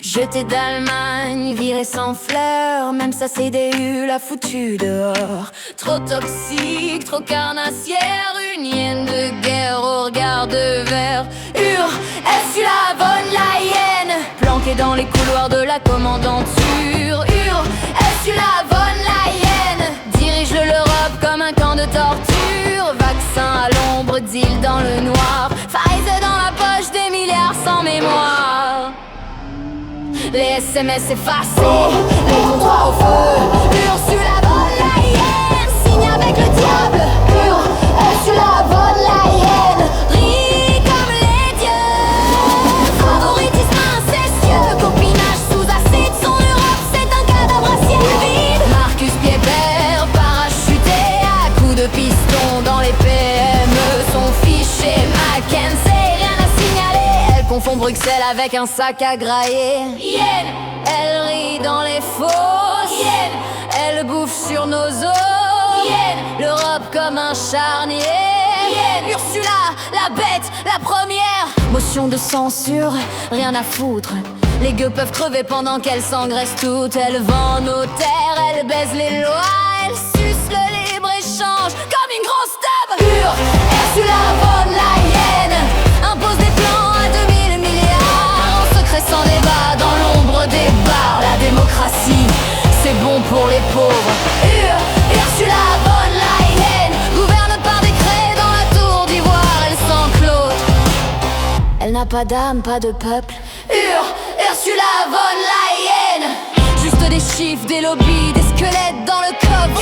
Jeté d'Allemagne, viré sans fleurs, même sa CDU l'a foutu dehors. Trop toxique, trop carnassière, une hyène de guerre au regard de verre. Ursula von Leyen, planquée dans les couloirs de la commandanture. Ursula von Leyen dirige l'Europe comme un camp de torture. Vaccin à l'ombre, deal dans le noir, Pfizer dans la poche, des milliards sans mémoire. Les SMS effacés, les comptoirs au feu. Ursula von Leyen signe avec le diable. Ursula von Leyen rit comme les dieux. Favoritisme incestueux, copinage sous acide. Son Europe c'est un cadavre à ciel vide. Marcus Pieper parachuté à coups de piston dans les PME. Son fichier McKinsey, rien à signaler. Elle confond Bruxelles avec un sac à grailler. Elle rit dans les fosses, elle bouffe sur nos os, l'Europe comme un charnier. Ursula, la bête, la première. Motion de censure, rien à foutre. Les gueux peuvent crever pendant qu'elle s'engraisse toute. Elle vend nos terres, elle baise les lois, elle suce le libre-échange comme une grosse tub. Ursula von Leyen impose des plans à 2000 milliards en secret sans débat dans l'ombre des bars. La démocratie, c'est bon pour les pauvres. Ursula von Leyen gouverne par décret dans la tour d'ivoire. Elle s'enclote, elle n'a pas d'âme, pas de peuple. Ursula von Leyen, juste des chiffres, des lobbies, des squelettes dans le coffre.